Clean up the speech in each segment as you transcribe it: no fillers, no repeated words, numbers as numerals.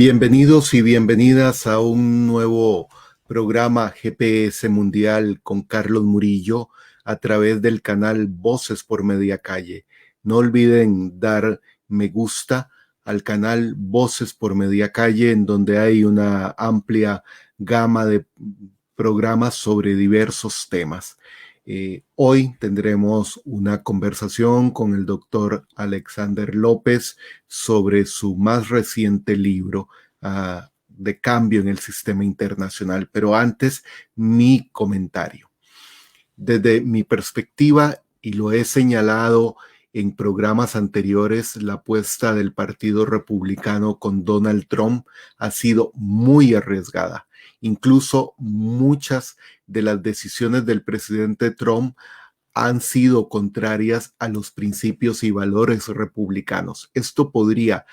Bienvenidos y bienvenidas a un nuevo programa GPS Mundial con Carlos Murillo a través del canal Voces por Media Calle. No olviden dar me gusta al canal Voces por Media Calle, en donde hay una amplia gama de programas sobre diversos temas. Hoy tendremos una conversación con el doctor Alexander López sobre su más reciente libro de cambio en el sistema internacional. Pero antes, mi comentario. Desde mi perspectiva, y lo he señalado en programas anteriores, la apuesta del Partido Republicano con Donald Trump ha sido muy arriesgada. Incluso muchas de las decisiones del presidente Trump han sido contrarias a los principios y valores republicanos. Esto podría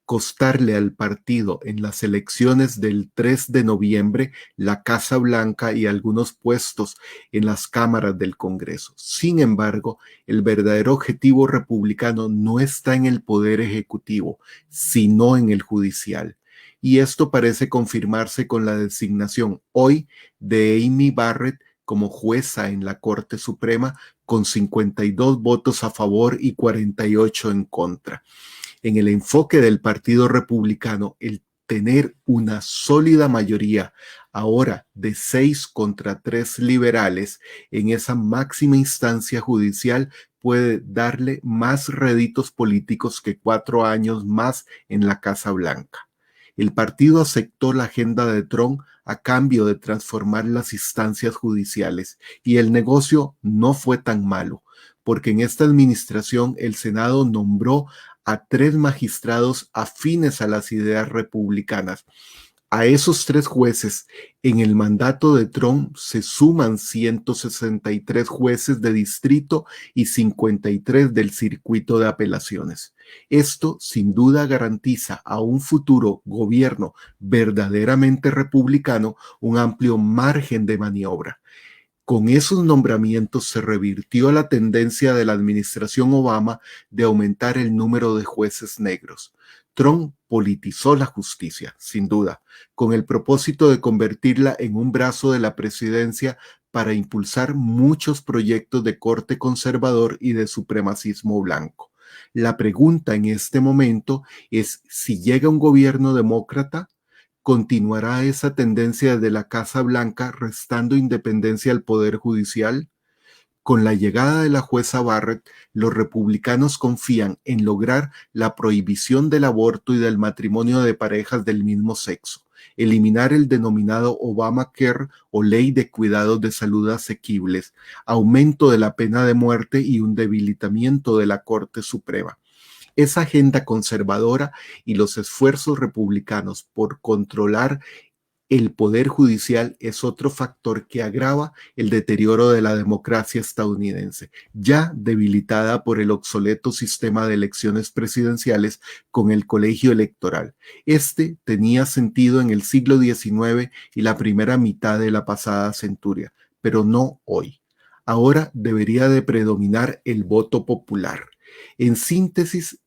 costarle al partido en las elecciones del 3 de noviembre la Casa Blanca y algunos puestos en las cámaras del Congreso. Sin embargo, el verdadero objetivo republicano no está en el poder ejecutivo, sino en el judicial. Y esto parece confirmarse con la designación hoy de Amy Barrett como jueza en la Corte Suprema, con 52 votos a favor y 48 en contra. En el enfoque del Partido Republicano, el tener una sólida mayoría ahora de 6 contra 3 liberales en esa máxima instancia judicial puede darle más réditos políticos que 4 años más en la Casa Blanca. El partido aceptó la agenda de Trump a cambio de transformar las instancias judiciales, y el negocio no fue tan malo, porque en esta administración el Senado nombró a 3 magistrados afines a las ideas republicanas. A esos 3 jueces en el mandato de Trump se suman 163 jueces de distrito y 53 del circuito de apelaciones. Esto sin duda garantiza a un futuro gobierno verdaderamente republicano un amplio margen de maniobra. Con esos nombramientos se revirtió la tendencia de la administración Obama de aumentar el número de jueces negros. Trump politizó la justicia, sin duda, con el propósito de convertirla en un brazo de la presidencia para impulsar muchos proyectos de corte conservador y de supremacismo blanco. La pregunta en este momento es si llega un gobierno demócrata. ¿Continuará esa tendencia de la Casa Blanca restando independencia al Poder Judicial? Con la llegada de la jueza Barrett, los republicanos confían en lograr la prohibición del aborto y del matrimonio de parejas del mismo sexo, eliminar el denominado Obamacare o Ley de Cuidados de Salud Asequibles, aumento de la pena de muerte y un debilitamiento de la Corte Suprema. Esa agenda conservadora y los esfuerzos republicanos por controlar el poder judicial es otro factor que agrava el deterioro de la democracia estadounidense, ya debilitada por el obsoleto sistema de elecciones presidenciales con el colegio electoral. Este tenía sentido en el siglo XIX y la primera mitad de la pasada centuria, pero no hoy. Ahora debería de predominar el voto popular. En síntesis,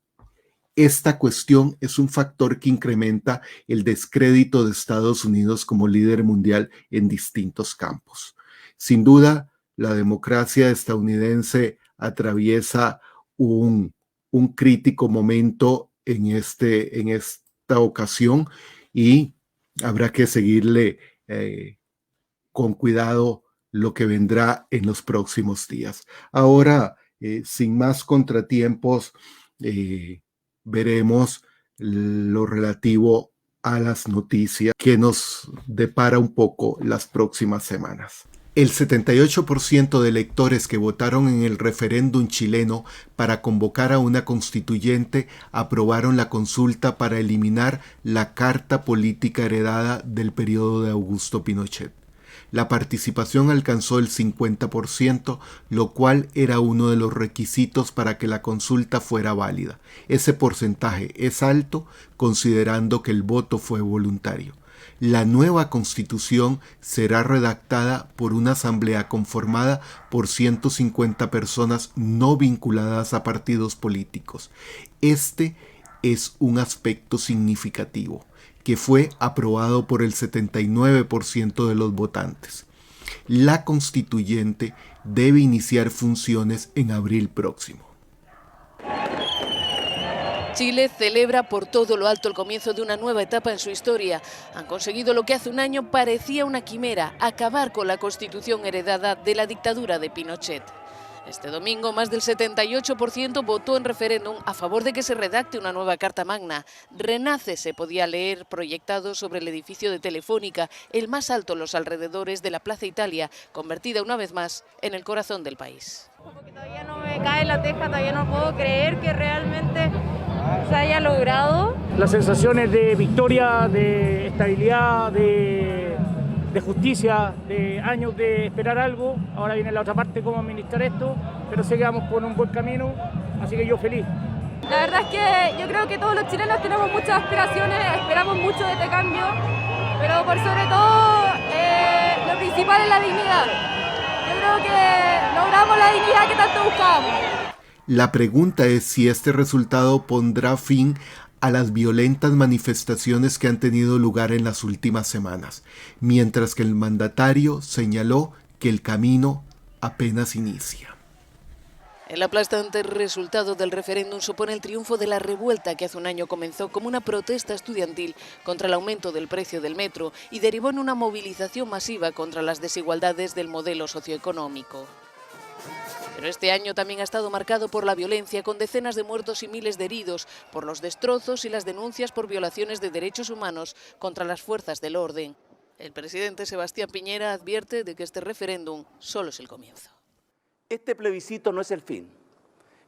esta cuestión es un factor que incrementa el descrédito de Estados Unidos como líder mundial en distintos campos. Sin duda, la democracia estadounidense atraviesa un, un crítico momento en esta ocasión, y habrá que seguirle con cuidado lo que vendrá en los próximos días. Ahora, sin más contratiempos, veremos lo relativo a las noticias que nos depara un poco las próximas semanas. El 78% de electores que votaron en el referéndum chileno para convocar a una constituyente aprobaron la consulta para eliminar la carta política heredada del periodo de Augusto Pinochet. La participación alcanzó el 50%, lo cual era uno de los requisitos para que la consulta fuera válida. Ese porcentaje es alto considerando que el voto fue voluntario. La nueva constitución será redactada por una asamblea conformada por 150 personas no vinculadas a partidos políticos. Este es un aspecto significativo. que fue aprobado por el 79% de los votantes. La constituyente debe iniciar funciones en abril próximo. Chile celebra por todo lo alto el comienzo de una nueva etapa en su historia. Han conseguido lo que hace un año parecía una quimera, acabar con la constitución heredada de la dictadura de Pinochet. Este domingo, más del 78% votó en referéndum a favor de que se redacte una nueva Carta Magna. Renace se podía leer proyectado sobre el edificio de Telefónica, el más alto en los alrededores de la Plaza Italia, convertida una vez más en el corazón del país. Como que todavía no me cae la teja, todavía no puedo creer que realmente se haya logrado. Las sensaciones de victoria, de estabilidad, de justicia, de años de esperar algo. Ahora viene la otra parte, cómo administrar esto, pero sé que vamos por un buen camino, así que yo feliz. La verdad es que yo creo que todos los chilenos tenemos muchas aspiraciones, esperamos mucho de este cambio, pero por sobre todo lo principal es la dignidad. Yo creo que logramos la dignidad que tanto buscábamos. La pregunta es si este resultado pondrá fin a las violentas manifestaciones que han tenido lugar en las últimas semanas, mientras que el mandatario señaló que el camino apenas inicia. El aplastante resultado del referéndum supone el triunfo de la revuelta que hace un año comenzó como una protesta estudiantil contra el aumento del precio del metro y derivó en una movilización masiva contra las desigualdades del modelo socioeconómico. Pero este año también ha estado marcado por la violencia, con decenas de muertos y miles de heridos, por los destrozos y las denuncias por violaciones de derechos humanos contra las fuerzas del orden. El presidente Sebastián Piñera advierte de que este referéndum solo es el comienzo. Este plebiscito no es el fin,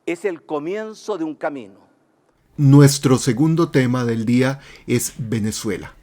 es el comienzo de un camino. Nuestro segundo tema del día es Venezuela.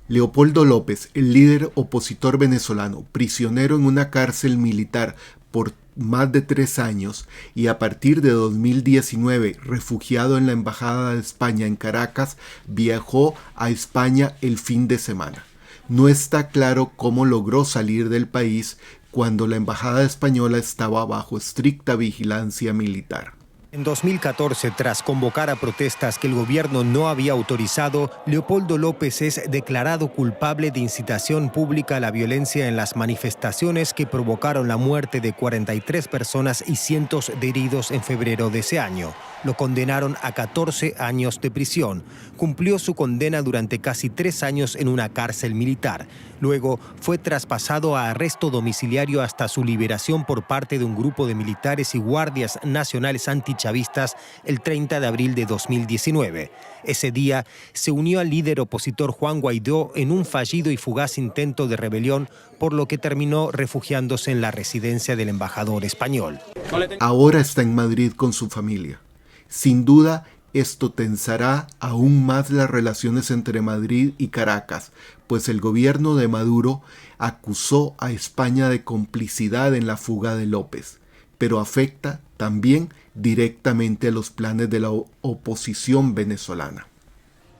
Leopoldo López, el líder opositor venezolano, prisionero en una cárcel militar por más de 3 años y a partir de 2019 refugiado en la Embajada de España en Caracas, viajó a España el fin de semana. No está claro cómo logró salir del país cuando la Embajada española estaba bajo estricta vigilancia militar. En 2014, tras convocar a protestas que el gobierno no había autorizado, Leopoldo López es declarado culpable de incitación pública a la violencia en las manifestaciones que provocaron la muerte de 43 personas y cientos de heridos en febrero de ese año. Lo condenaron a 14 años de prisión. Cumplió su condena durante casi 3 años en una cárcel militar. Luego fue traspasado a arresto domiciliario hasta su liberación por parte de un grupo de militares y guardias nacionales antichavistas el 30 de abril de 2019. Ese día se unió al líder opositor Juan Guaidó en un fallido y fugaz intento de rebelión, por lo que terminó refugiándose en la residencia del embajador español. Ahora está en Madrid con su familia. Sin duda, esto tensará aún más las relaciones entre Madrid y Caracas, pues el gobierno de Maduro acusó a España de complicidad en la fuga de López, pero afecta también directamente a los planes de la oposición venezolana.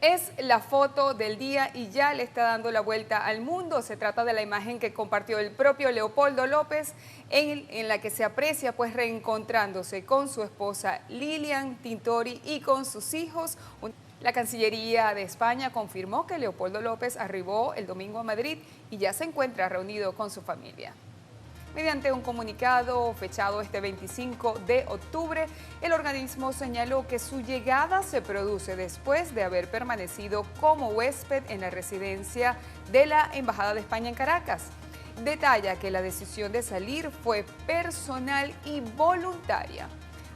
Es la foto del día y ya le está dando la vuelta al mundo. Se trata de la imagen que compartió el propio Leopoldo López, en la que se aprecia pues reencontrándose con su esposa Lilian Tintori y con sus hijos. La Cancillería de España confirmó que Leopoldo López arribó el domingo a Madrid y ya se encuentra reunido con su familia. Mediante un comunicado fechado este 25 de octubre, el organismo señaló que su llegada se produce después de haber permanecido como huésped en la residencia de la Embajada de España en Caracas. Detalla que la decisión de salir fue personal y voluntaria.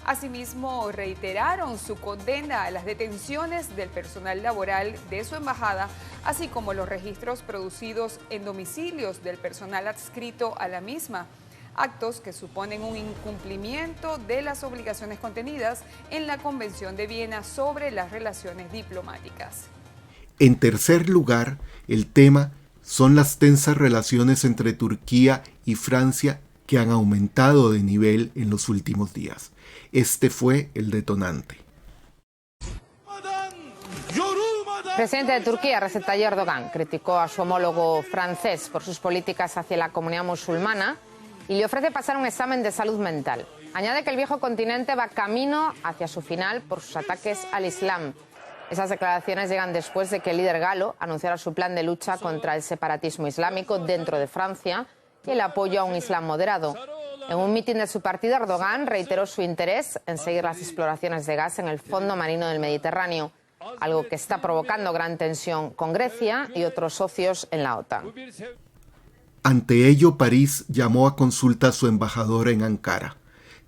Asimismo, reiteraron su condena a las detenciones del personal laboral de su embajada, así como los registros producidos en domicilios del personal adscrito a la misma, actos que suponen un incumplimiento de las obligaciones contenidas en la Convención de Viena sobre las relaciones diplomáticas. En tercer lugar, el tema son las tensas relaciones entre Turquía y Francia que han aumentado de nivel en los últimos días. Este fue el detonante. El presidente de Turquía, Recep Tayyip Erdogan, criticó a su homólogo francés por sus políticas hacia la comunidad musulmana y le ofrece pasar un examen de salud mental. Añade que el viejo continente va camino hacia su final por sus ataques al Islam. Esas declaraciones llegan después de que el líder galo anunciara su plan de lucha contra el separatismo islámico dentro de Francia y el apoyo a un islam moderado. En un mitin de su partido, Erdogan reiteró su interés en seguir las exploraciones de gas en el fondo marino del Mediterráneo, algo que está provocando gran tensión con Grecia y otros socios en la OTAN. Ante ello, París llamó a consulta a su embajador en Ankara.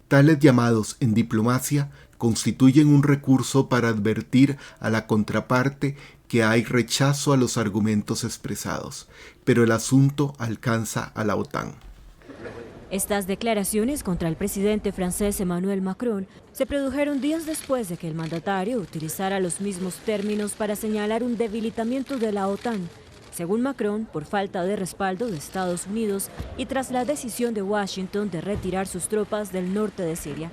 Tales llamados en diplomacia constituyen un recurso para advertir a la contraparte que hay rechazo a los argumentos expresados, pero el asunto alcanza a la OTAN. Estas declaraciones contra el presidente francés Emmanuel Macron se produjeron días después de que el mandatario utilizara los mismos términos para señalar un debilitamiento de la OTAN, según Macron, por falta de respaldo de Estados Unidos y tras la decisión de Washington de retirar sus tropas del norte de Siria.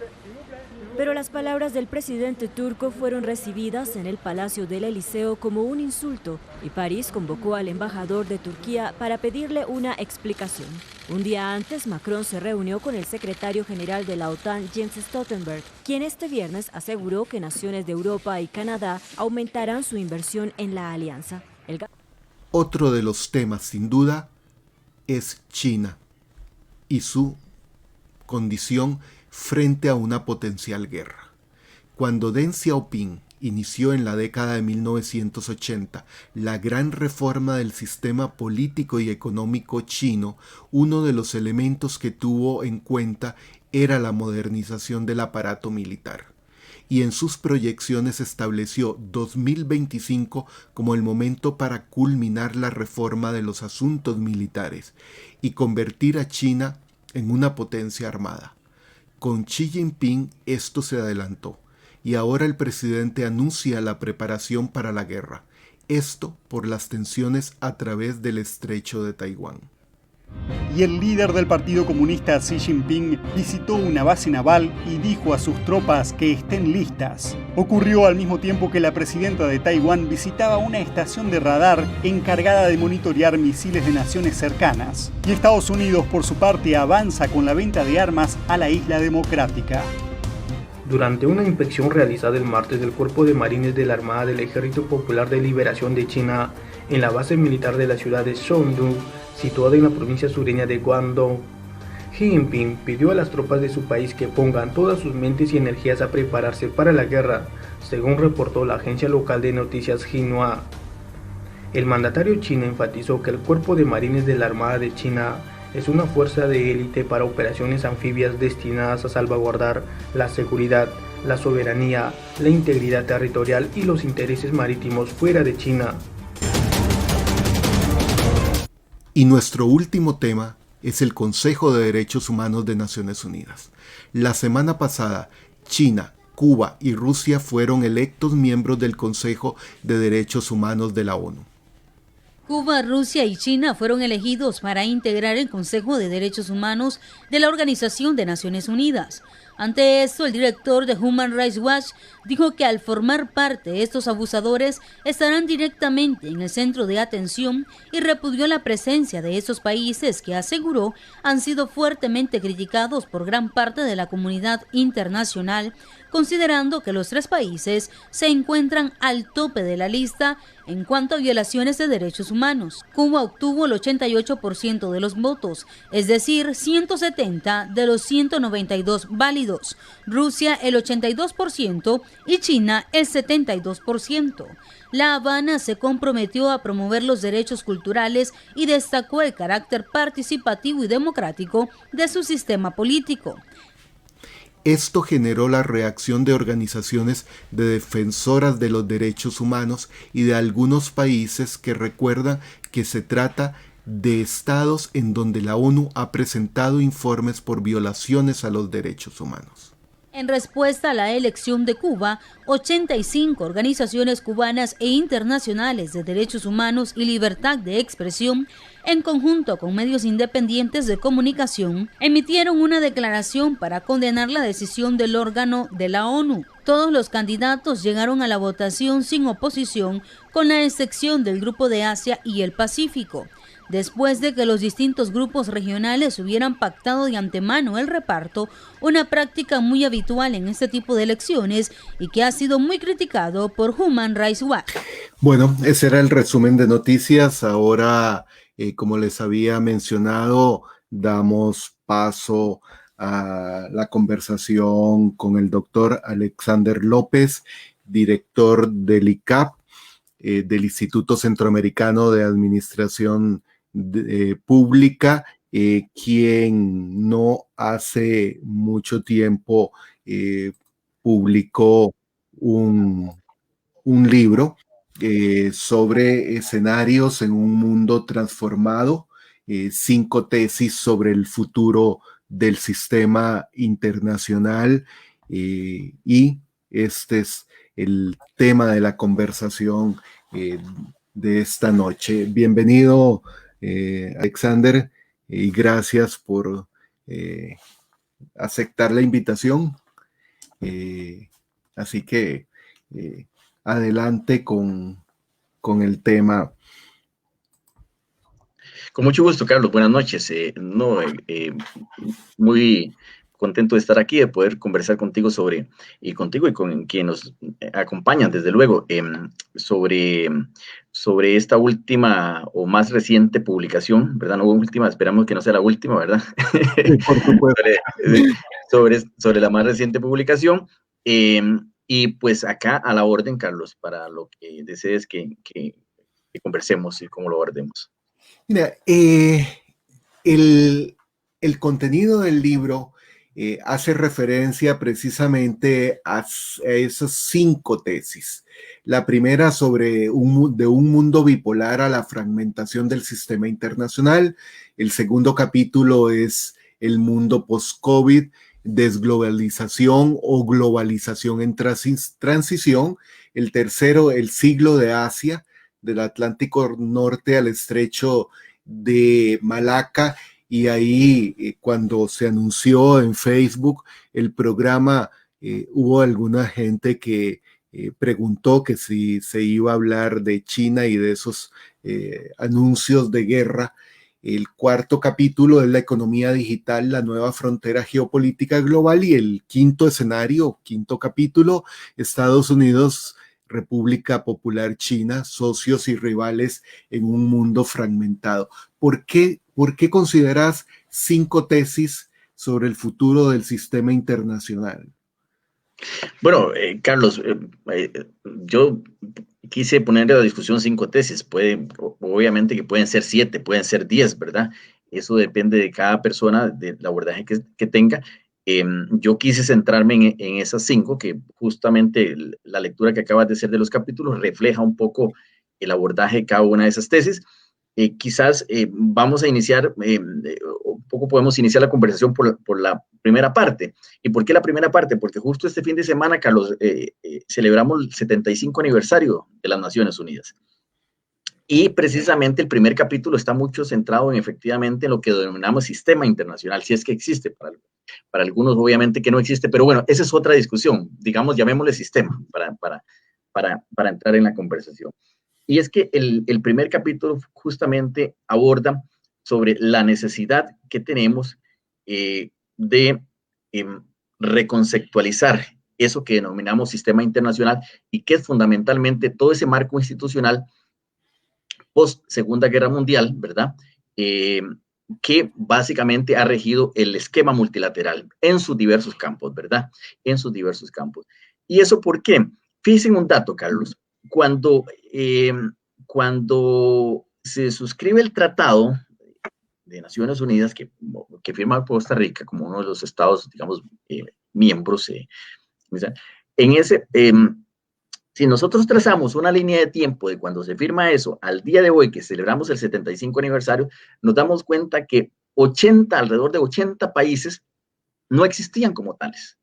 Pero las palabras del presidente turco fueron recibidas en el Palacio del Elíseo como un insulto y París convocó al embajador de Turquía para pedirle una explicación. Un día antes, Macron se reunió con el secretario general de la OTAN, Jens Stoltenberg, quien este viernes aseguró que naciones de Europa y Canadá aumentarán su inversión en la alianza. Otro de los temas, sin duda, es China y su condición frente a una potencial guerra. Cuando Deng Xiaoping inició en la década de 1980 la gran reforma del sistema político y económico chino, uno de los elementos que tuvo en cuenta era la modernización del aparato militar. Y en sus proyecciones estableció 2025 como el momento para culminar la reforma de los asuntos militares y convertir a China en una potencia armada. Con Xi Jinping esto se adelantó y ahora el presidente anuncia la preparación para la guerra, esto por las tensiones a través del estrecho de Taiwán. Y el líder del Partido Comunista Xi Jinping visitó una base naval y dijo a sus tropas que estén listas. Ocurrió al mismo tiempo que la presidenta de Taiwán visitaba una estación de radar encargada de monitorear misiles de naciones cercanas. Y Estados Unidos, por su parte, avanza con la venta de armas a la isla democrática. Durante una inspección realizada el martes del Cuerpo de Marines de la Armada del Ejército Popular de Liberación de China en la base militar de la ciudad de Chengdu, situada en la provincia sureña de Guangdong, Xi Jinping pidió a las tropas de su país que pongan todas sus mentes y energías a prepararse para la guerra, según reportó la agencia local de noticias Xinhua. El mandatario chino enfatizó que el Cuerpo de Marines de la Armada de China es una fuerza de élite para operaciones anfibias destinadas a salvaguardar la seguridad, la soberanía, la integridad territorial y los intereses marítimos fuera de China. Y nuestro último tema es el Consejo de Derechos Humanos de Naciones Unidas. La semana pasada, China, Cuba y Rusia fueron electos miembros del Consejo de Derechos Humanos de la ONU. Cuba, Rusia y China fueron elegidos para integrar el Consejo de Derechos Humanos de la Organización de Naciones Unidas. Ante esto, el director de Human Rights Watch dijo que al formar parte estos abusadores estarán directamente en el centro de atención y repudió la presencia de esos países que aseguró han sido fuertemente criticados por gran parte de la comunidad internacional, considerando que los tres países se encuentran al tope de la lista en cuanto a violaciones de derechos humanos. Cuba obtuvo el 88% de los votos, es decir, 170 de los 192 válidos, Rusia el 82% y China el 72%. La Habana se comprometió a promover los derechos culturales y destacó el carácter participativo y democrático de su sistema político. Esto generó la reacción de organizaciones de defensoras de los derechos humanos y de algunos países que recuerdan que se trata de estados en donde la ONU ha presentado informes por violaciones a los derechos humanos. En respuesta a la elección de Cuba, 85 organizaciones cubanas e internacionales de derechos humanos y libertad de expresión, en conjunto con medios independientes de comunicación, emitieron una declaración para condenar la decisión del órgano de la ONU. Todos los candidatos llegaron a la votación sin oposición, con la excepción del Grupo de Asia y el Pacífico. después de que los distintos grupos regionales hubieran pactado de antemano el reparto, una práctica muy habitual en este tipo de elecciones y que ha sido muy criticado por Human Rights Watch. Bueno, ese era el resumen de noticias. Ahora, como les había mencionado, damos paso a la conversación con el doctor Alexander López, director del ICAP, del Instituto Centroamericano de Administración Pública, quien no hace mucho tiempo publicó un libro sobre escenarios en un mundo transformado, 5 tesis sobre el futuro del sistema internacional, y este es el tema de la conversación de esta noche. Bienvenido, Alexander, y gracias por aceptar la invitación. Así que adelante con el tema. Con mucho gusto, Carlos. Buenas noches. Muy contento de estar aquí, de poder conversar contigo y con quienes nos acompañan, desde luego, sobre esta última o más reciente publicación, ¿verdad? No última, esperamos que no sea la última, ¿verdad? Sí, por supuesto. sobre la más reciente publicación. Y pues acá a la orden, Carlos, para lo que desees que conversemos y cómo lo abordemos. Mira, el contenido del libro hace referencia precisamente a esas 5 tesis. La primera sobre de un mundo bipolar a la fragmentación del sistema internacional. El segundo capítulo es el mundo post-COVID, desglobalización o globalización en transición. El tercero, el siglo de Asia, del Atlántico Norte al estrecho de Malaca, y ahí cuando se anunció en Facebook el programa, hubo alguna gente que preguntó que si se iba a hablar de China y de esos anuncios de guerra. El cuarto capítulo es la economía digital, la nueva frontera geopolítica global, y el quinto capítulo, Estados Unidos, República Popular China, socios y rivales en un mundo fragmentado. ¿Por qué consideras 5 tesis sobre el futuro del sistema internacional? Bueno, Carlos, yo quise poner a la discusión 5 tesis. Obviamente que pueden ser 7, pueden ser 10, ¿verdad? Eso depende de cada persona, del abordaje que tenga. Yo quise centrarme en esas 5, que justamente la lectura que acabas de hacer de los capítulos refleja un poco el abordaje de cada una de esas tesis. Quizás vamos a iniciar, un poco podemos iniciar la conversación por la primera parte. ¿Y por qué la primera parte? Porque justo este fin de semana, Carlos, celebramos el 75 aniversario de las Naciones Unidas. Y precisamente el primer capítulo está mucho centrado efectivamente en lo que denominamos sistema internacional, si es que existe. Para algunos obviamente que no existe, pero bueno, esa es otra discusión. Digamos, llamémosle sistema para entrar en la conversación. Y es que el primer capítulo justamente aborda sobre la necesidad que tenemos de reconceptualizar eso que denominamos sistema internacional, y que es fundamentalmente todo ese marco institucional post Segunda Guerra Mundial, ¿verdad? Que básicamente ha regido el esquema multilateral en sus diversos campos, ¿verdad? En sus diversos campos. ¿Y eso por qué? Fíjense un dato, Carlos. Cuando se suscribe el Tratado de Naciones Unidas que firma Costa Rica como uno de los estados, digamos, miembros, en ese, si nosotros trazamos una línea de tiempo de cuando se firma eso al día de hoy, que celebramos el 75 aniversario, nos damos cuenta que alrededor de 80 países no existían como tales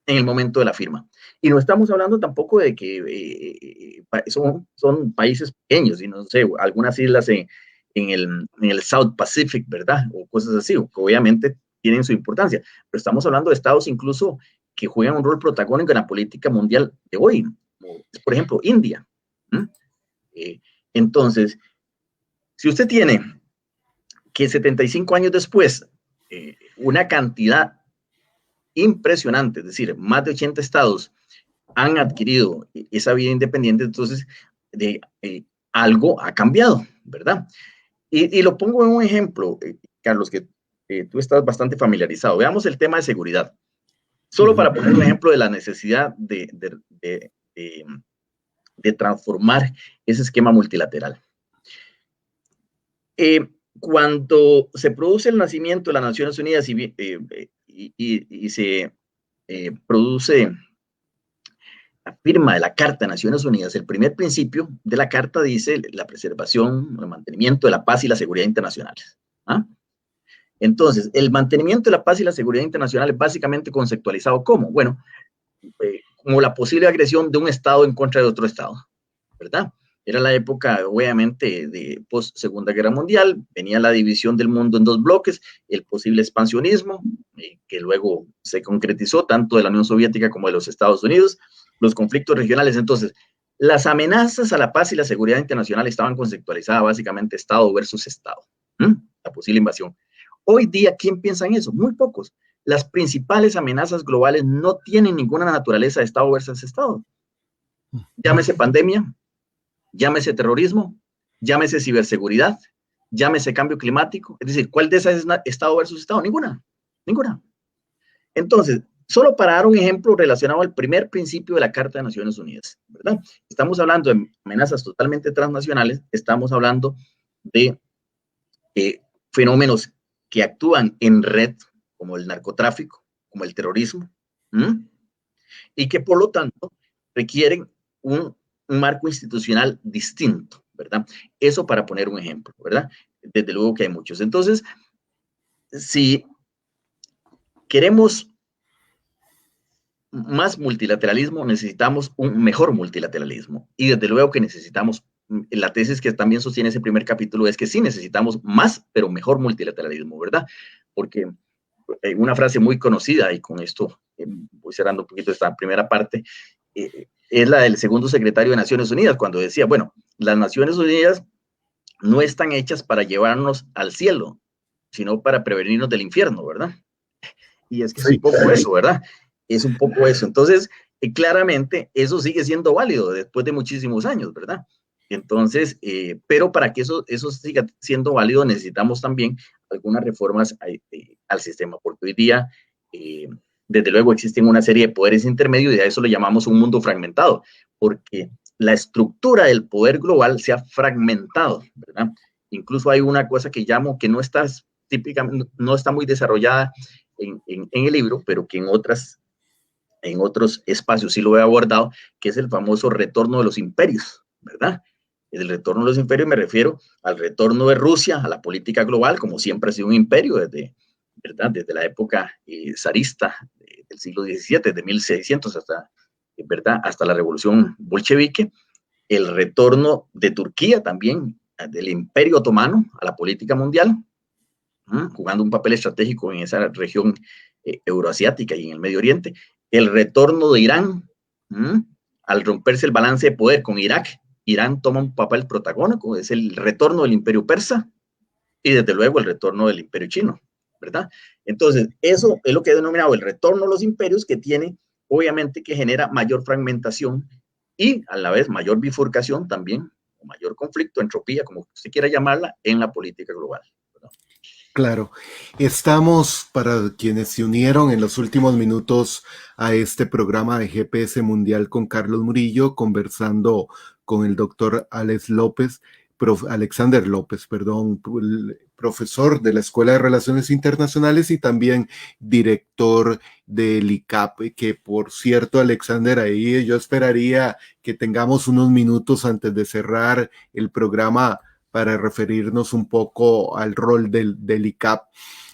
en el momento de la firma. Y no estamos hablando tampoco de que son países pequeños, y no sé, algunas islas en el South Pacific, ¿verdad? O cosas así, que obviamente tienen su importancia. Pero estamos hablando de estados incluso que juegan un rol protagónico en la política mundial de hoy, como, por ejemplo, India. Entonces, Si usted tiene que 75 años después, una cantidad impresionante, es decir, más de 80 estados han adquirido esa vida independiente, entonces algo ha cambiado, ¿verdad? Y lo pongo en un ejemplo, Carlos, que tú estás bastante familiarizado. Veamos el tema de seguridad. Solo para poner un ejemplo de la necesidad de transformar ese esquema multilateral. Cuando se produce el nacimiento de las Naciones Unidas y se produce la firma de la Carta de Naciones Unidas, el primer principio de la Carta dice la preservación, el mantenimiento de la paz y la seguridad internacionales. ¿Ah? Entonces, el mantenimiento de la paz y la seguridad internacional es básicamente conceptualizado como, bueno, como la posible agresión de un Estado en contra de otro Estado, ¿verdad? Era la época, obviamente, de post-Segunda Guerra Mundial, venía la división del mundo en dos bloques, el posible expansionismo, que luego se concretizó tanto de la Unión Soviética como de los Estados Unidos, los conflictos regionales. Entonces, las amenazas a la paz y la seguridad internacional estaban conceptualizadas básicamente Estado versus Estado, la posible invasión. Hoy día, ¿quién piensa en eso? Muy pocos. Las principales amenazas globales no tienen ninguna naturaleza de Estado versus Estado. Llámese pandemia, llámese terrorismo, llámese ciberseguridad, llámese cambio climático. Es decir, ¿cuál de esas es Estado versus Estado? Ninguna, ninguna. Entonces, solo para dar un ejemplo relacionado al primer principio de la Carta de Naciones Unidas, ¿verdad? Estamos hablando de amenazas totalmente transnacionales, estamos hablando de fenómenos que actúan en red, como el narcotráfico, como el terrorismo, y que por lo tanto requieren un marco institucional distinto, ¿verdad? Eso para poner un ejemplo, ¿verdad? Desde luego que hay muchos. Entonces, si queremos más multilateralismo, necesitamos un mejor multilateralismo. Y desde luego que necesitamos, la tesis que también sostiene ese primer capítulo es que sí necesitamos más, pero mejor multilateralismo, ¿verdad? Porque una frase muy conocida, y con esto voy cerrando un poquito esta primera parte, es la del segundo secretario de Naciones Unidas, cuando decía, bueno, las Naciones Unidas no están hechas para llevarnos al cielo, sino para prevenirnos del infierno, ¿verdad? Y es que es un poco eso, ¿verdad? Es un poco eso. Entonces, claramente, eso sigue siendo válido después de muchísimos años, ¿verdad? Entonces, pero para que eso siga siendo válido, necesitamos también algunas reformas al sistema, porque hoy día, desde luego, existen una serie de poderes intermedios y a eso le llamamos un mundo fragmentado, porque la estructura del poder global se ha fragmentado, ¿verdad? Incluso hay una cosa que llamo que no está típicamente, no está muy desarrollada en el libro, pero que en otros espacios sí lo he abordado, que es el famoso retorno de los imperios, ¿verdad? El retorno de los imperios me refiero al retorno de Rusia a la política global, como siempre ha sido un imperio ¿verdad? Desde la época zarista del siglo XVII, de 1600 ¿verdad? Hasta la revolución bolchevique. El retorno de Turquía también, del imperio otomano a la política mundial, jugando un papel estratégico en esa región euroasiática y en el Medio Oriente. El retorno de Irán, al romperse el balance de poder con Irak, Irán toma un papel protagónico, es el retorno del imperio persa y desde luego el retorno del imperio chino, ¿verdad? Entonces, eso es lo que he denominado el retorno a los imperios, que tiene, obviamente, que genera mayor fragmentación y a la vez mayor bifurcación también, o mayor conflicto, entropía, como usted quiera llamarla, en la política global. Claro, estamos, para quienes se unieron en los últimos minutos a este programa de GPS Mundial con Carlos Murillo, conversando con el doctor Alexander López, profesor de la Escuela de Relaciones Internacionales y también director del ICAP, que por cierto, Alexander, ahí yo esperaría que tengamos unos minutos antes de cerrar el programa para referirnos un poco al rol del ICAP.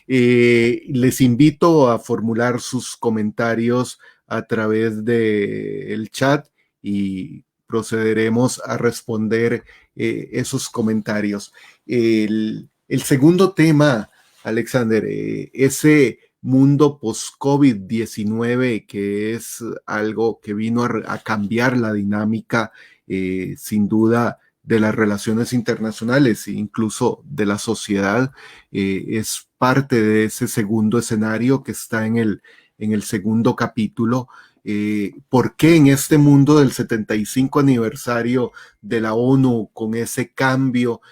Les invito a formular sus comentarios a través del chat y procederemos a responder esos comentarios. El segundo tema, Alexander, ese mundo post-COVID-19, que es algo que vino a cambiar la dinámica, sin duda, de las relaciones internacionales e incluso de la sociedad, es parte de ese segundo escenario que está en el segundo capítulo. ¿Por qué en este mundo del 75 aniversario de la ONU, con ese cambio,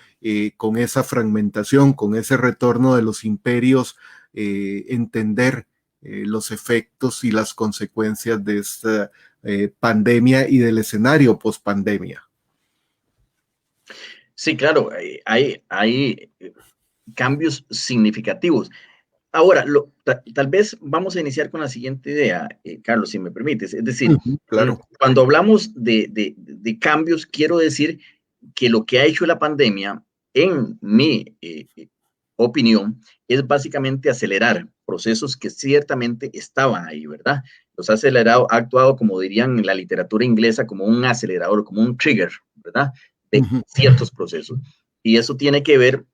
con esa fragmentación, con ese retorno de los imperios, entender los efectos y las consecuencias de esta pandemia y del escenario post-pandemia? Sí, claro, hay cambios significativos. Ahora, tal vez vamos a iniciar con la siguiente idea, Carlos, si me permites. Es decir, claro. Cuando hablamos de cambios, quiero decir que lo que ha hecho la pandemia, en mi opinión, es básicamente acelerar procesos que ciertamente estaban ahí, ¿verdad? Los ha acelerado, ha actuado, como dirían en la literatura inglesa, como un acelerador, como un trigger, ¿verdad? De ciertos procesos. Y eso tiene que ver,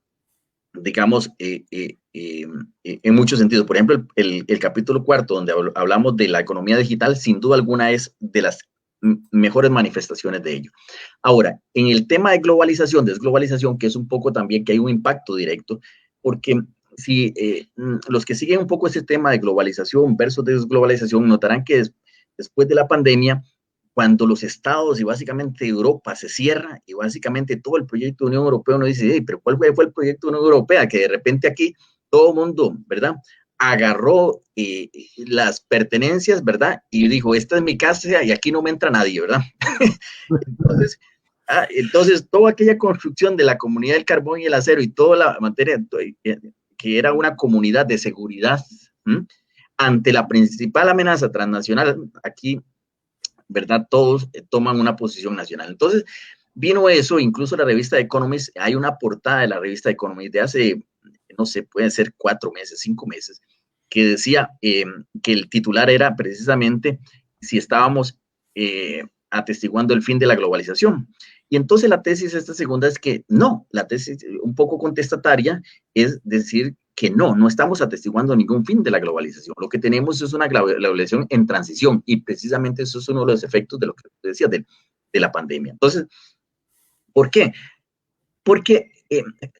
digamos, en muchos sentidos. Por ejemplo, el capítulo 4, donde hablamos de la economía digital, sin duda alguna es de las mejores manifestaciones de ello. Ahora, en el tema de globalización, desglobalización, que es un poco también que hay un impacto directo, porque si los que siguen un poco ese tema de globalización versus desglobalización notarán que después de la pandemia, cuando los estados y básicamente Europa se cierra y básicamente todo el proyecto de Unión Europea, uno dice, hey, pero ¿cuál fue el proyecto de Unión Europea? Que de repente aquí todo el mundo, ¿verdad?, agarró las pertenencias, ¿verdad?, y dijo, esta es mi casa y aquí no me entra nadie, ¿verdad? Entonces, toda aquella construcción de la comunidad del carbón y el acero y toda la materia que era una comunidad de seguridad, ante la principal amenaza transnacional, aquí, ¿verdad?, todos toman una posición nacional. Entonces, vino eso, incluso la revista Economist, hay una portada de la revista Economist de hace, no sé, pueden ser 4 meses, 5 meses, que decía que el titular era precisamente si estábamos atestiguando el fin de la globalización. Y entonces la tesis esta segunda es que no, la tesis un poco contestataria es decir que no estamos atestiguando ningún fin de la globalización. Lo que tenemos es una globalización en transición y precisamente eso es uno de los efectos de lo que decía de la pandemia. Entonces, ¿por qué? Porque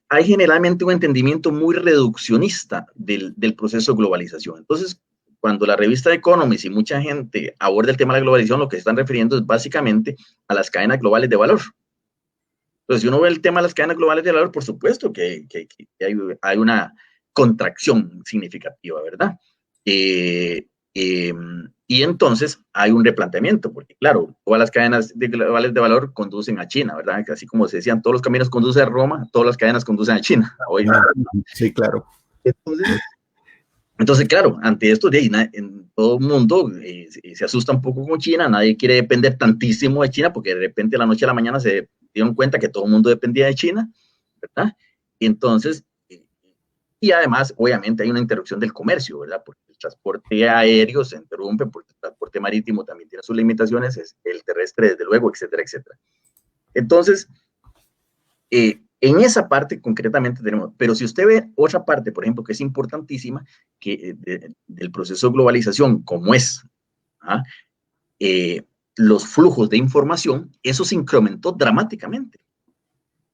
hay generalmente un entendimiento muy reduccionista del proceso de globalización. Entonces, cuando la revista Economist y mucha gente aborda el tema de la globalización, lo que se están refiriendo es básicamente a las cadenas globales de valor. Entonces, si uno ve el tema de las cadenas globales de valor, por supuesto que hay una contracción significativa, ¿verdad? Y entonces hay un replanteamiento, porque claro, todas las cadenas globales de valor conducen a China, ¿verdad? Así como se decían, todos los caminos conducen a Roma, todas las cadenas conducen a China. Hoy, sí, claro. Entonces, claro, ante esto, en todo el mundo se asusta un poco con China, nadie quiere depender tantísimo de China, porque de repente de la noche a la mañana se dieron cuenta que todo el mundo dependía de China, ¿verdad? Y entonces, y además, obviamente, hay una interrupción del comercio, ¿verdad? Porque el transporte aéreo se interrumpe, porque el transporte marítimo también tiene sus limitaciones, el terrestre, desde luego, etcétera, etcétera. Entonces, en esa parte concretamente tenemos, pero si usted ve otra parte, por ejemplo, que es importantísima, que del proceso de globalización, como es los flujos de información, eso se incrementó dramáticamente.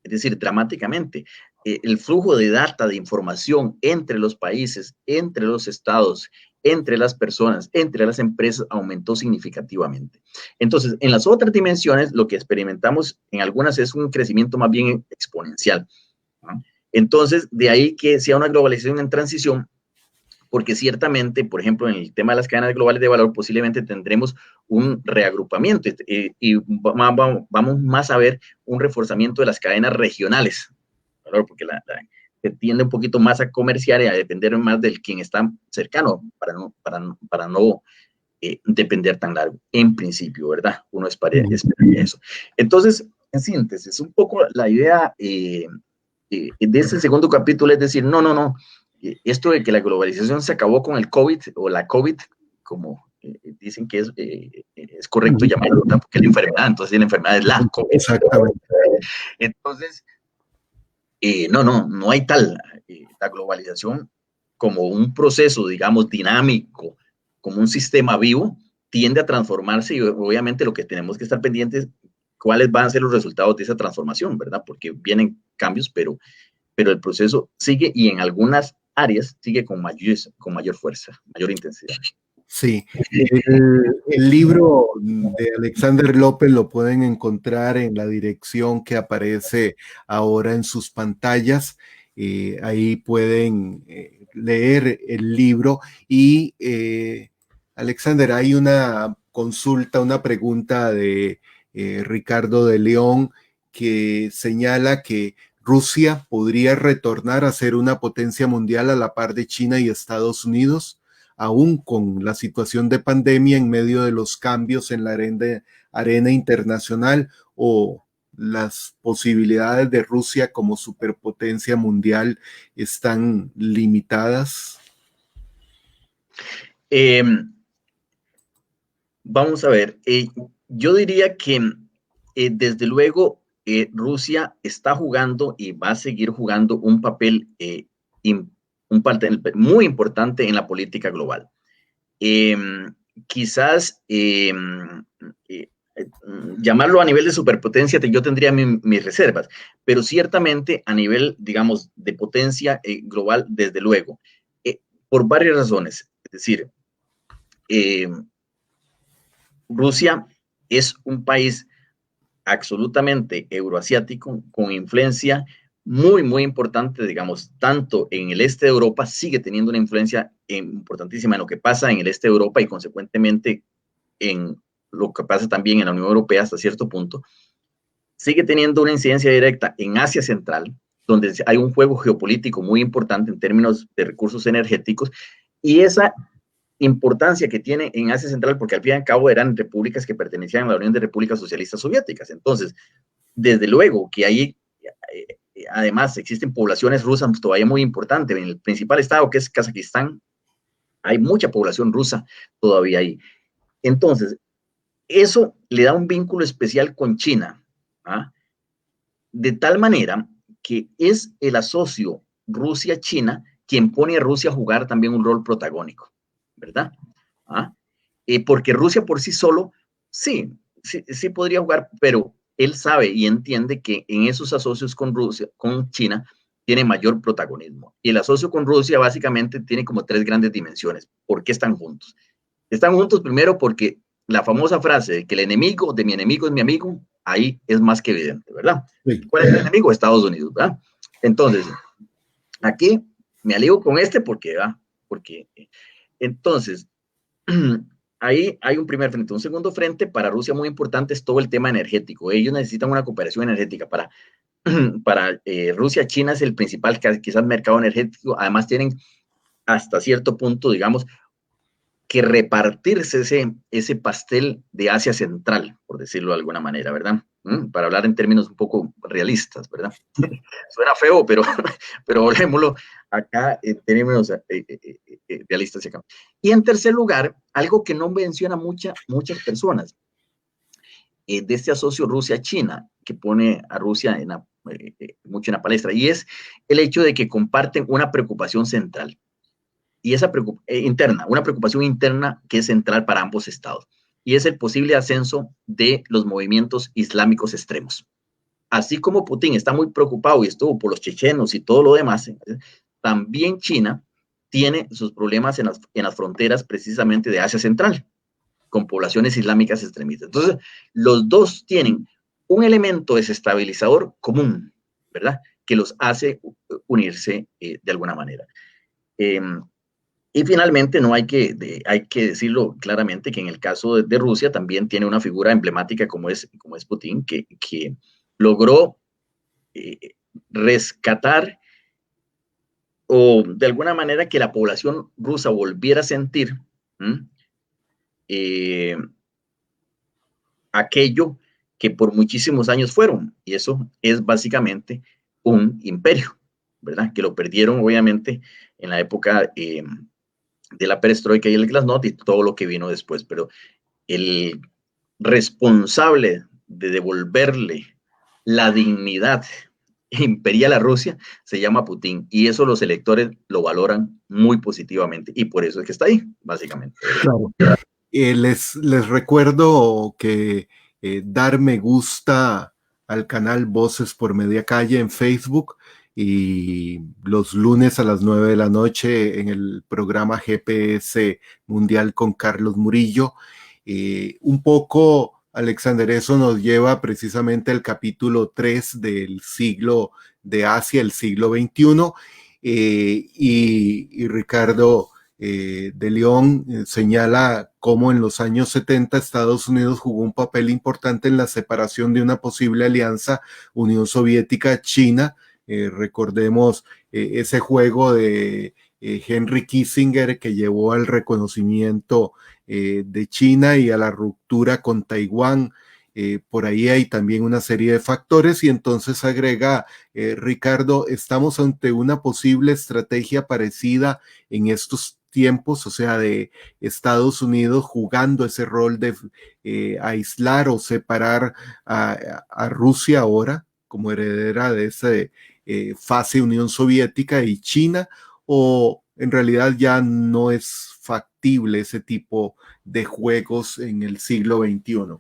Es decir, dramáticamente. El flujo de data, de información entre los países, entre los estados, entre las personas, entre las empresas, aumentó significativamente. Entonces, en las otras dimensiones, lo que experimentamos en algunas es un crecimiento más bien exponencial, ¿no? Entonces, de ahí que sea una globalización en transición, porque ciertamente, por ejemplo, en el tema de las cadenas globales de valor, posiblemente tendremos un reagrupamiento y vamos más a ver un reforzamiento de las cadenas regionales, ¿verdad? Porque se tiende un poquito más a comerciar y a depender más del quien está cercano para no depender tan largo, en principio, ¿verdad? Uno esperaría eso. Entonces, en síntesis, un poco la idea de este segundo capítulo es decir, no, esto de que la globalización se acabó con el COVID o la COVID, como dicen que es correcto llamarlo, ¿verdad? Porque la enfermedad, entonces la enfermedad es la COVID. Exactamente. Entonces, no hay tal. La globalización como un proceso, digamos, dinámico, como un sistema vivo, tiende a transformarse y obviamente lo que tenemos que estar pendientes, cuáles van a ser los resultados de esa transformación, ¿verdad? Porque vienen cambios, pero el proceso sigue y en algunas áreas sigue con mayor fuerza, mayor intensidad. Sí, el libro de Alexander López lo pueden encontrar en la dirección que aparece ahora en sus pantallas. Ahí pueden leer el libro y Alexander, hay una consulta, una pregunta de Ricardo de León que señala que Rusia podría retornar a ser una potencia mundial a la par de China y Estados Unidos, aún con la situación de pandemia en medio de los cambios en la arena internacional, o las posibilidades de Rusia como superpotencia mundial están limitadas? Vamos a ver, yo diría que desde luego Rusia está jugando y va a seguir jugando un papel muy importante en la política global. Quizás llamarlo a nivel de superpotencia, yo tendría mis reservas, pero ciertamente a nivel, digamos, de potencia global, desde luego, por varias razones. Es decir, Rusia es un país absolutamente euroasiático, con influencia muy, muy importante, digamos, tanto en el este de Europa, sigue teniendo una influencia importantísima en lo que pasa en el este de Europa y consecuentemente en lo que pasa también en la Unión Europea hasta cierto punto. Sigue teniendo una incidencia directa en Asia Central, donde hay un juego geopolítico muy importante en términos de recursos energéticos, y esa importancia que tiene en Asia Central, porque al fin y al cabo eran repúblicas que pertenecían a la Unión de Repúblicas Socialistas Soviéticas. Entonces, desde luego que ahí, además, existen poblaciones rusas todavía muy importantes. En el principal estado, que es Kazajistán, hay mucha población rusa todavía ahí. Entonces, eso le da un vínculo especial con China, ¿ah? De tal manera que es el asocio Rusia-China quien pone a Rusia a jugar también un rol protagónico, ¿verdad? Porque Rusia por sí solo, sí podría jugar, pero él sabe y entiende que en esos asocios con Rusia, con China, tiene mayor protagonismo. Y el asocio con Rusia básicamente tiene como tres grandes dimensiones. ¿Por qué están juntos? Están juntos primero porque la famosa frase de que el enemigo de mi enemigo es mi amigo, ahí es más que evidente, ¿verdad? Sí. ¿Cuál es el enemigo? Estados Unidos, ¿verdad? Entonces, aquí me alío con porque entonces, ahí hay un primer frente. Un segundo frente para Rusia muy importante es todo el tema energético. Ellos necesitan una cooperación energética. Para Rusia, China es el principal quizás mercado energético. Además tienen hasta cierto punto, digamos, que repartirse ese pastel de Asia Central, por decirlo de alguna manera, ¿verdad? Para hablar en términos un poco realistas, ¿verdad? Suena feo, pero volvémoslo acá en términos realistas. Acá. Y en tercer lugar, algo que no menciona muchas personas, de este asocio Rusia-China, que pone a Rusia mucho en la palestra, y es el hecho de que comparten una preocupación central. Y esa una preocupación interna que es central para ambos estados, y es el posible ascenso de los movimientos islámicos extremos. Así como Putin está muy preocupado y estuvo por los chechenos y todo lo demás, también China tiene sus problemas en las fronteras precisamente de Asia Central, con poblaciones islámicas extremistas. Entonces, los dos tienen un elemento desestabilizador común, ¿verdad? Que los hace unirse de alguna manera. Y finalmente, hay que decirlo claramente que en el caso de Rusia también tiene una figura emblemática como es Putin, que logró rescatar o de alguna manera que la población rusa volviera a sentir aquello que por muchísimos años fueron, y eso es básicamente un imperio, ¿verdad? Que lo perdieron obviamente en la época de la perestroika y el glasnost y todo lo que vino después, pero el responsable de devolverle la dignidad imperial a Rusia se llama Putin, y eso los electores lo valoran muy positivamente, y por eso es que está ahí, básicamente. Claro. Les recuerdo que dar me gusta al canal Voces por Media Calle en Facebook, y los lunes a las 9 de la noche en el programa GPS Mundial con Carlos Murillo. Un poco, Alexander, eso nos lleva precisamente al capítulo 3 del siglo de Asia, el siglo XXI, y Ricardo de León señala cómo en los años 70 Estados Unidos jugó un papel importante en la separación de una posible alianza Unión Soviética-China. Recordemos ese juego de Henry Kissinger que llevó al reconocimiento de China y a la ruptura con Taiwán. Por ahí hay también una serie de factores, y entonces agrega Ricardo, estamos ante una posible estrategia parecida en estos tiempos, o sea, de Estados Unidos jugando ese rol de aislar o separar a Rusia ahora como heredera de esa fase Unión Soviética y China, o en realidad ya no es factible ese tipo de juegos en el siglo XXI.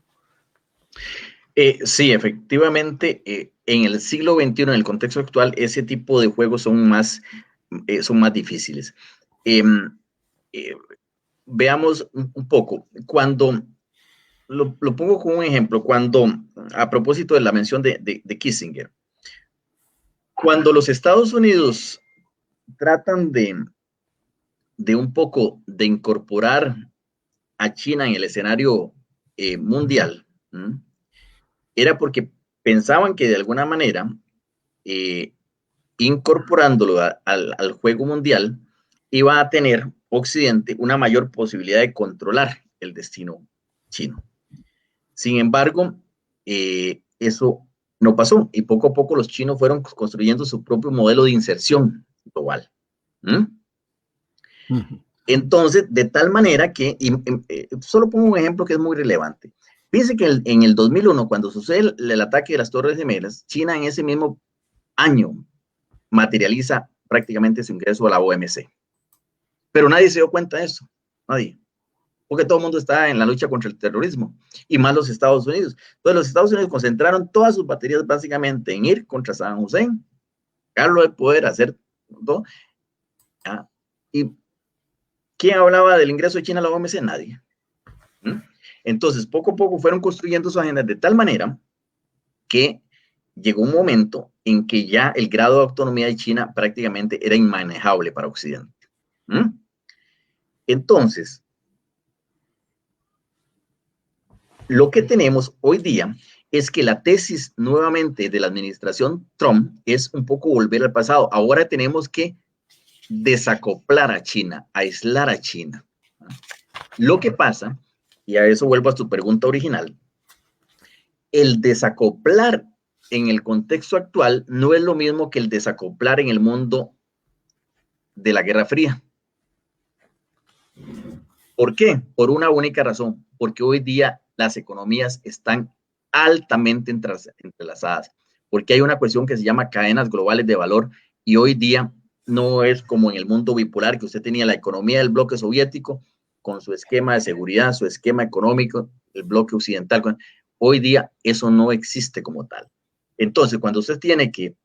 Sí, efectivamente, en el siglo XXI, en el contexto actual, ese tipo de juegos son más difíciles. Veamos un poco, cuando, lo pongo como un ejemplo, cuando, a propósito de la mención de Kissinger, cuando los Estados Unidos tratan de un poco de incorporar a China en el escenario mundial, era porque pensaban que de alguna manera, incorporándolo al juego mundial, iba a tener Occidente una mayor posibilidad de controlar el destino chino. Sin embargo, eso no pasó, y poco a poco los chinos fueron construyendo su propio modelo de inserción global. Entonces, de tal manera que, solo pongo un ejemplo que es muy relevante. Fíjense que en el 2001, cuando sucede el ataque de las Torres Gemelas, China en ese mismo año materializa prácticamente su ingreso a la OMC. Pero nadie se dio cuenta de eso, nadie. Porque todo el mundo está en la lucha contra el terrorismo, y más los Estados Unidos. Entonces los Estados Unidos concentraron todas sus baterías básicamente en ir contra Saddam Hussein, sacarlo del poder, hacer todo. ¿Y quién hablaba del ingreso de China a la OMC? Nadie. Entonces, poco a poco fueron construyendo su agenda de tal manera que llegó un momento en que ya el grado de autonomía de China prácticamente era inmanejable para Occidente. Entonces, lo que tenemos hoy día es que la tesis nuevamente de la administración Trump es un poco volver al pasado. Ahora tenemos que desacoplar a China, aislar a China. Lo que pasa, y a eso vuelvo a tu pregunta original, el desacoplar en el contexto actual no es lo mismo que el desacoplar en el mundo de la Guerra Fría. ¿Por qué? Por una única razón, porque hoy día las economías están altamente entrelazadas, porque hay una cuestión que se llama cadenas globales de valor, y hoy día no es como en el mundo bipolar, que usted tenía la economía del bloque soviético con su esquema de seguridad, su esquema económico, el bloque occidental. Hoy día eso no existe como tal. Entonces, cuando usted tiene que,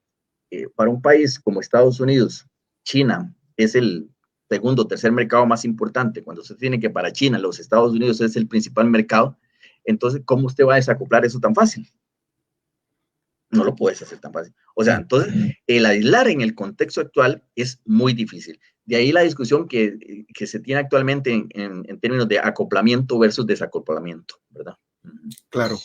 para un país como Estados Unidos, China es el segundo o tercer mercado más importante, cuando usted tiene que para China, los Estados Unidos es el principal mercado, entonces, ¿cómo usted va a desacoplar eso tan fácil? No lo puedes hacer tan fácil. O sea, entonces, el aislar en el contexto actual es muy difícil. De ahí la discusión que se tiene actualmente en términos de acoplamiento versus desacoplamiento, ¿verdad? Claro.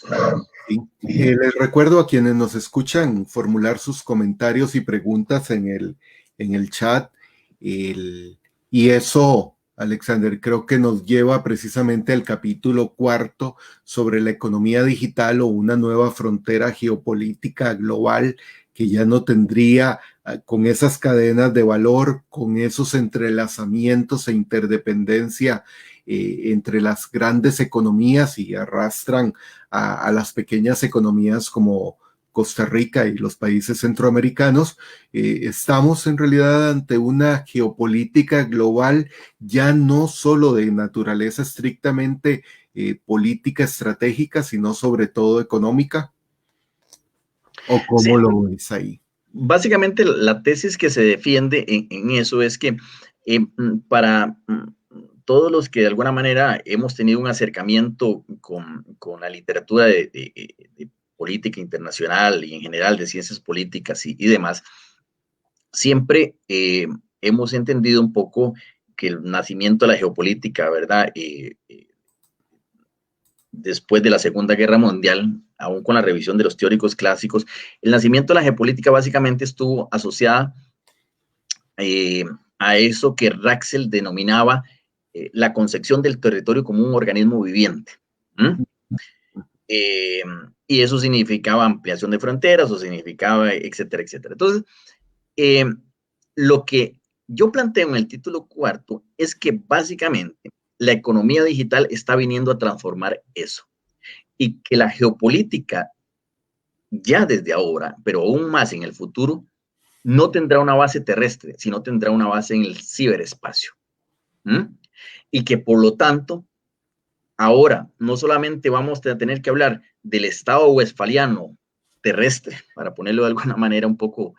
Sí. Les recuerdo a quienes nos escuchan formular sus comentarios y preguntas en el chat. Y eso, Alexander, creo que nos lleva precisamente al capítulo 4 sobre la economía digital, o una nueva frontera geopolítica global que ya no tendría, con esas cadenas de valor, con esos entrelazamientos e interdependencia entre las grandes economías, y arrastran a las pequeñas economías como Costa Rica y los países centroamericanos. Estamos en realidad ante una geopolítica global ya no solo de naturaleza estrictamente política estratégica, sino sobre todo económica? ¿O cómo Sí. lo ves ahí? Básicamente la tesis que se defiende en eso es que para todos los que de alguna manera hemos tenido un acercamiento con la literatura de política internacional y en general de ciencias políticas y demás, siempre hemos entendido un poco que el nacimiento de la geopolítica, ¿verdad? Después de la Segunda Guerra Mundial, aún con la revisión de los teóricos clásicos, el nacimiento de la geopolítica básicamente estuvo asociada a eso que Raxel denominaba la concepción del territorio como un organismo viviente. Y eso significaba ampliación de fronteras, o significaba, etcétera, etcétera. Entonces, lo que yo planteo en el título cuarto es que básicamente la economía digital está viniendo a transformar eso y que la geopolítica ya desde ahora, pero aún más en el futuro, no tendrá una base terrestre, sino tendrá una base en el ciberespacio. Y que por lo tanto, ahora no solamente vamos a tener que hablar del Estado westfaliano terrestre, para ponerlo de alguna manera un poco,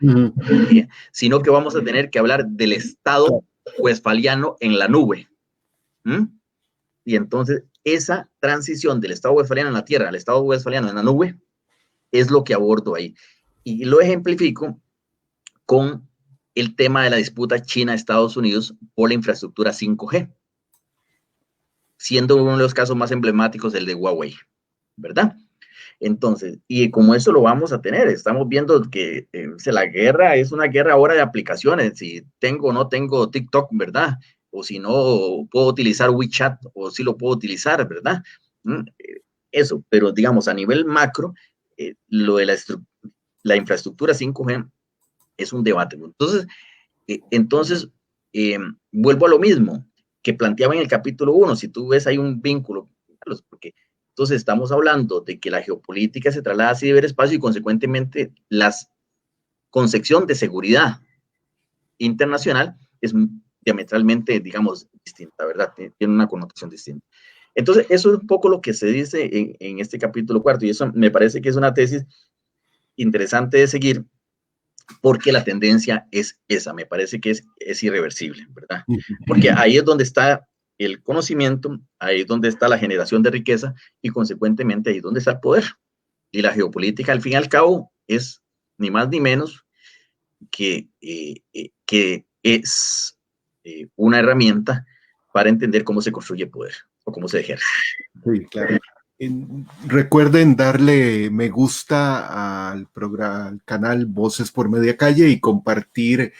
sino que vamos a tener que hablar del Estado westfaliano en la nube. Y entonces esa transición del Estado westfaliano en la tierra al Estado westfaliano en la nube es lo que abordo ahí. Y lo ejemplifico con el tema de la disputa China-Estados Unidos por la infraestructura 5G, siendo uno de los casos más emblemáticos el de Huawei, ¿verdad? Entonces, y como eso lo vamos a tener, estamos viendo que la guerra es una guerra ahora de aplicaciones, si tengo o no tengo TikTok, ¿verdad? O si no puedo utilizar WeChat, o si lo puedo utilizar, ¿verdad? Eso, pero digamos a nivel macro, lo de la infraestructura 5G es un debate. Entonces, vuelvo a lo mismo que planteaba en el capítulo 1, si tú ves hay un vínculo, porque entonces estamos hablando de que la geopolítica se traslada a ciberespacio y consecuentemente la concepción de seguridad internacional es diametralmente, digamos, distinta, ¿verdad? Tiene una connotación distinta. Entonces, eso es un poco lo que se dice en este capítulo cuarto, y eso me parece que es una tesis interesante de seguir, porque la tendencia es esa, me parece que es irreversible, ¿verdad? Porque ahí es donde está el conocimiento, ahí es donde está la generación de riqueza y consecuentemente ahí es donde está el poder. Y la geopolítica, al fin y al cabo, es ni más ni menos que es una herramienta para entender cómo se construye poder o cómo se ejerce. Sí, claro. Recuerden darle me gusta al canal Voces por Media Calle y compartir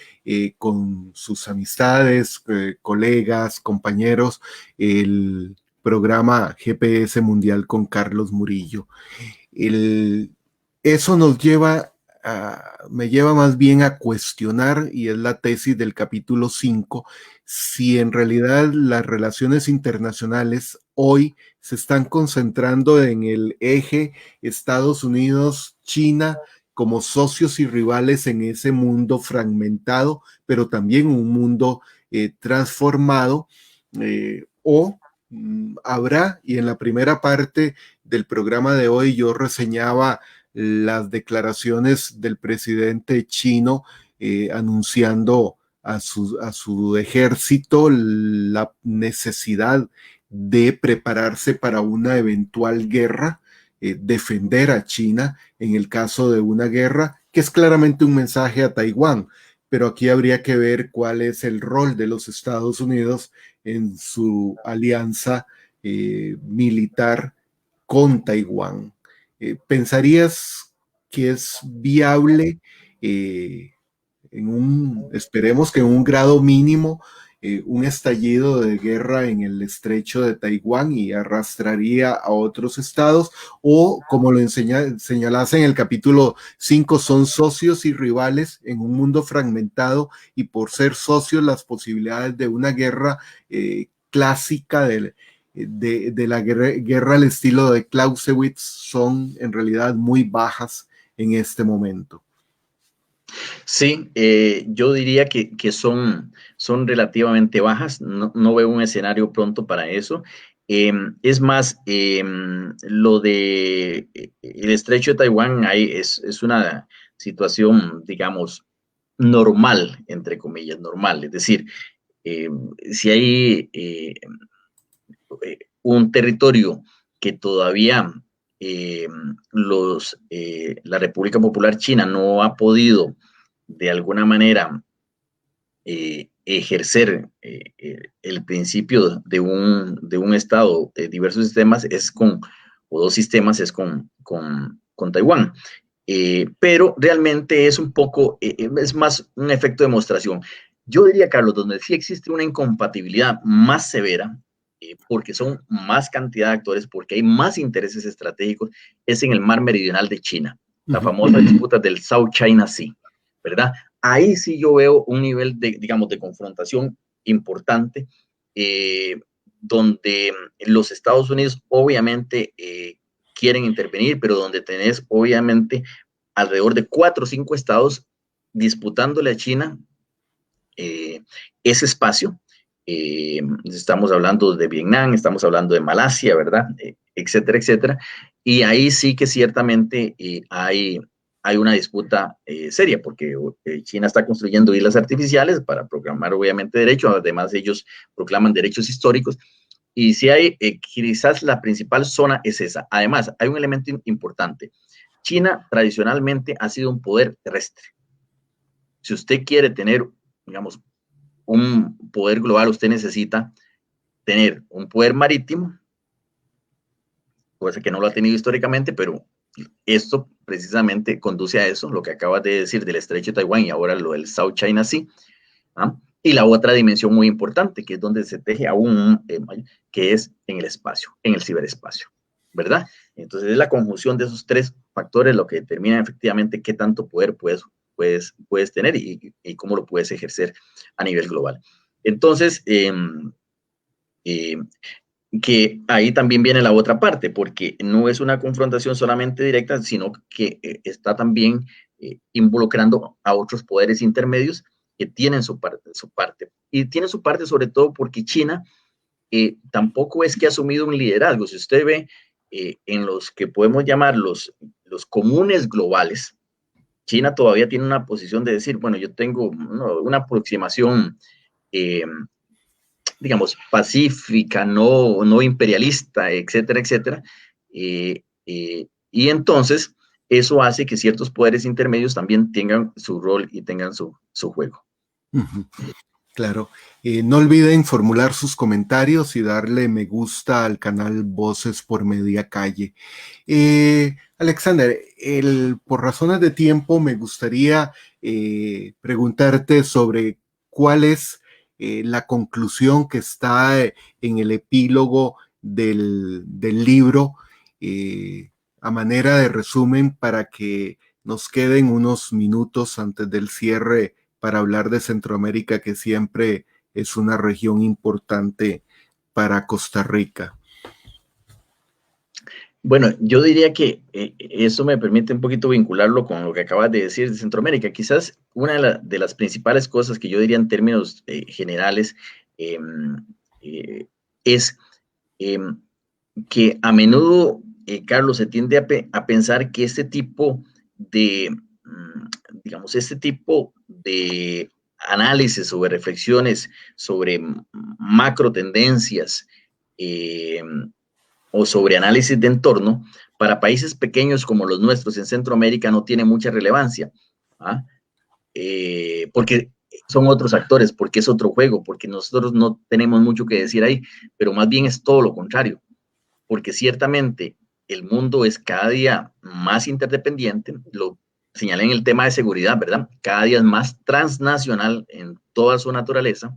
con sus amistades, colegas, compañeros, el programa GPS Mundial con Carlos Murillo. Eso nos lleva me lleva más bien a cuestionar, y es la tesis del capítulo 5, si en realidad las relaciones internacionales hoy se están concentrando en el eje Estados Unidos-China como socios y rivales en ese mundo fragmentado, pero también un mundo transformado, o habrá, y en la primera parte del programa de hoy yo reseñaba las declaraciones del presidente chino anunciando a su ejército la necesidad de prepararse para una eventual guerra, defender a China en el caso de una guerra, que es claramente un mensaje a Taiwán, pero aquí habría que ver cuál es el rol de los Estados Unidos en su alianza militar con Taiwán. ¿Pensarías que es viable esperemos que en un grado mínimo, un estallido de guerra en el estrecho de Taiwán y arrastraría a otros estados? O, como lo señalas en el capítulo 5, son socios y rivales en un mundo fragmentado, y por ser socios las posibilidades de una guerra clásica de la guerra al estilo de Clausewitz son en realidad muy bajas en este momento. Sí, yo diría que son relativamente bajas, no veo un escenario pronto para eso. Es más, lo de el estrecho de Taiwán ahí es una situación, digamos, normal, entre comillas, normal. Es decir, eh, si hay un territorio que todavía la República Popular China no ha podido de alguna manera ejercer el principio de un Estado de diversos sistemas o dos sistemas es con Taiwán. Pero realmente es un poco, es más un efecto de demostración. Yo diría, Carlos, donde sí existe una incompatibilidad más severa, porque son más cantidad de actores, porque hay más intereses estratégicos, es en el mar meridional de China, la famosa disputa del South China Sea, ¿verdad? Ahí sí yo veo un nivel de, digamos, de confrontación importante, donde los Estados Unidos obviamente quieren intervenir, pero donde tenés obviamente alrededor de 4 o 5 estados disputándole a China ese espacio. Estamos hablando de Vietnam, estamos hablando de Malasia, ¿verdad? Etcétera, etcétera. Y ahí sí que ciertamente hay una disputa seria, porque China está construyendo islas artificiales para proclamar obviamente derechos, además ellos proclaman derechos históricos, y si hay, quizás la principal zona es esa. Además, hay un elemento importante. China tradicionalmente ha sido un poder terrestre. Si usted quiere tener, digamos, un poder global, usted necesita tener un poder marítimo, cosa que no lo ha tenido históricamente, pero esto precisamente conduce a eso, lo que acabas de decir del estrecho de Taiwán y ahora lo del South China Sea. ¿Ah? Y la otra dimensión muy importante, que es donde se teje aún, que es en el espacio, en el ciberespacio, ¿verdad? Entonces es la conjunción de esos tres factores lo que determina efectivamente qué tanto poder puedes tener y cómo lo puedes ejercer a nivel global. Entonces, que ahí también viene la otra parte, porque no es una confrontación solamente directa, sino que está también involucrando a otros poderes intermedios que tienen su parte. Y tiene su parte sobre todo porque China tampoco es que ha asumido un liderazgo. Si usted ve en los que podemos llamar los comunes globales, China todavía tiene una posición de decir, bueno, yo tengo una aproximación digamos, pacífica, no imperialista, etcétera, etcétera. Y entonces eso hace que ciertos poderes intermedios también tengan su rol y tengan su juego. Claro. No olviden formular sus comentarios y darle me gusta al canal Voces por Media Calle. Alexander, por razones de tiempo me gustaría preguntarte sobre cuál es la conclusión que está en el epílogo del libro, a manera de resumen, para que nos queden unos minutos antes del cierre para hablar de Centroamérica, que siempre es una región importante para Costa Rica. Bueno, yo diría que eso me permite un poquito vincularlo con lo que acabas de decir de Centroamérica. Quizás una de las principales cosas que yo diría en términos generales es que a menudo, Carlos, se tiende a pensar que este tipo de, digamos, este tipo de análisis o de reflexiones sobre macro tendencias o sobre análisis de entorno, para países pequeños como los nuestros en Centroamérica no tiene mucha relevancia, ¿ah? Porque son otros actores, porque es otro juego, porque nosotros no tenemos mucho que decir ahí, pero más bien es todo lo contrario, porque ciertamente el mundo es cada día más interdependiente, lo señalé en el tema de seguridad, ¿verdad? Cada día es más transnacional en toda su naturaleza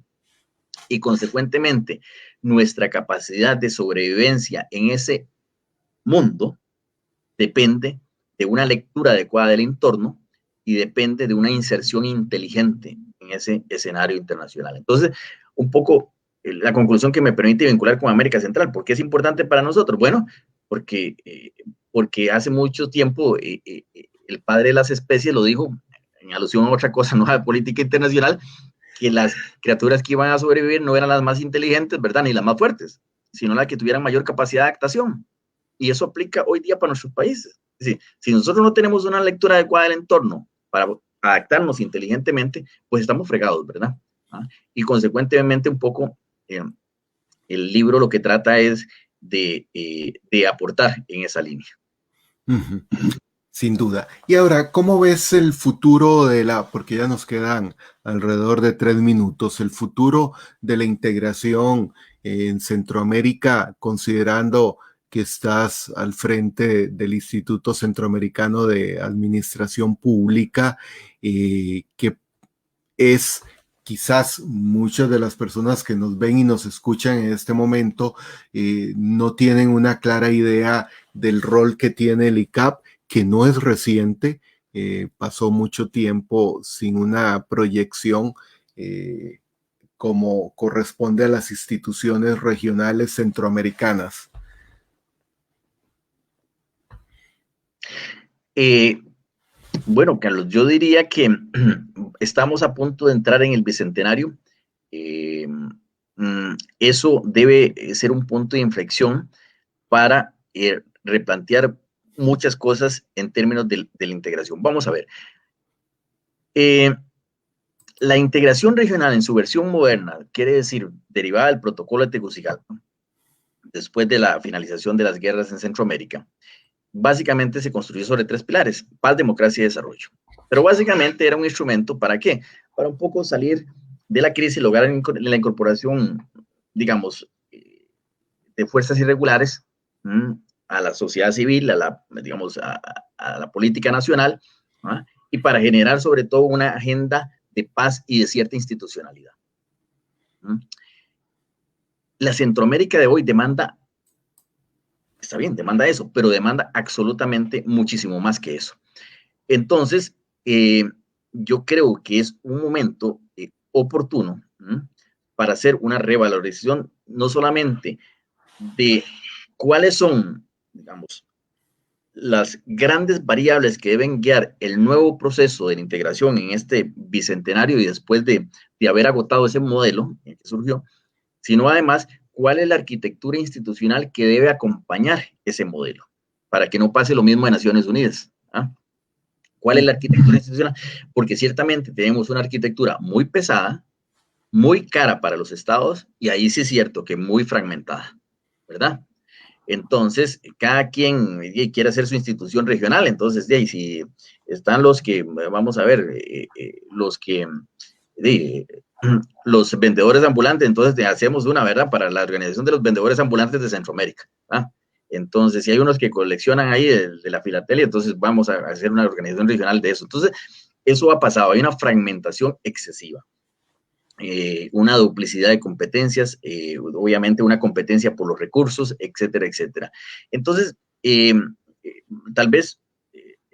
y consecuentemente nuestra capacidad de sobrevivencia en ese mundo depende de una lectura adecuada del entorno y depende de una inserción inteligente en ese escenario internacional. Entonces, un poco la conclusión que me permite vincular con América Central. ¿Por qué es importante para nosotros? Bueno, porque hace mucho tiempo el padre de las especies lo dijo en alusión a otra cosa, no a la política internacional, que las criaturas que iban a sobrevivir no eran las más inteligentes, ¿verdad? Ni las más fuertes, sino las que tuvieran mayor capacidad de adaptación. Y eso aplica hoy día para nuestros países. Es decir, si nosotros no tenemos una lectura adecuada del entorno para adaptarnos inteligentemente, pues estamos fregados, ¿verdad? Y consecuentemente un poco el libro lo que trata es de aportar en esa línea. Uh-huh. Sin duda. Y ahora, ¿cómo ves el futuro porque ya nos quedan alrededor de 3 minutos, el futuro de la integración en Centroamérica, considerando que estás al frente del Instituto Centroamericano de Administración Pública, que es quizás muchas de las personas que nos ven y nos escuchan en este momento no tienen una clara idea del rol que tiene el ICAP, que no es reciente, pasó mucho tiempo sin una proyección como corresponde a las instituciones regionales centroamericanas. Bueno, Carlos, yo diría que estamos a punto de entrar en el bicentenario. Eso debe ser un punto de inflexión para replantear muchas cosas en términos de la integración. Vamos a ver. La integración regional en su versión moderna, quiere decir derivada del protocolo de Tegucigalpa, después de la finalización de las guerras en Centroamérica, básicamente se construyó sobre 3 pilares: paz, democracia y desarrollo. Pero básicamente era un instrumento ¿para qué? Para un poco salir de la crisis y lograr la incorporación, digamos, de fuerzas irregulares a la sociedad civil, a la política nacional, y para generar sobre todo una agenda de paz y de cierta institucionalidad. La Centroamérica de hoy demanda, está bien, demanda eso, pero demanda absolutamente muchísimo más que eso. Entonces, yo creo que es un momento oportuno para hacer una revalorización, no solamente de cuáles son, digamos, las grandes variables que deben guiar el nuevo proceso de la integración en este bicentenario y después de haber agotado ese modelo que surgió, sino además cuál es la arquitectura institucional que debe acompañar ese modelo, para que no pase lo mismo en Naciones Unidas. ¿Cuál es la arquitectura institucional? Porque ciertamente tenemos una arquitectura muy pesada, muy cara para los estados, y ahí sí es cierto que muy fragmentada, ¿verdad? Entonces, cada quien quiere hacer su institución regional. Entonces, si están los que, vamos a ver, los vendedores ambulantes, entonces hacemos una, ¿verdad?, para la organización de los vendedores ambulantes de Centroamérica. Entonces, si hay unos que coleccionan ahí de la filatelia, entonces vamos a hacer una organización regional de eso. Entonces, eso ha pasado, hay una fragmentación excesiva. Una duplicidad de competencias, obviamente una competencia por los recursos, etcétera, etcétera. Entonces, tal vez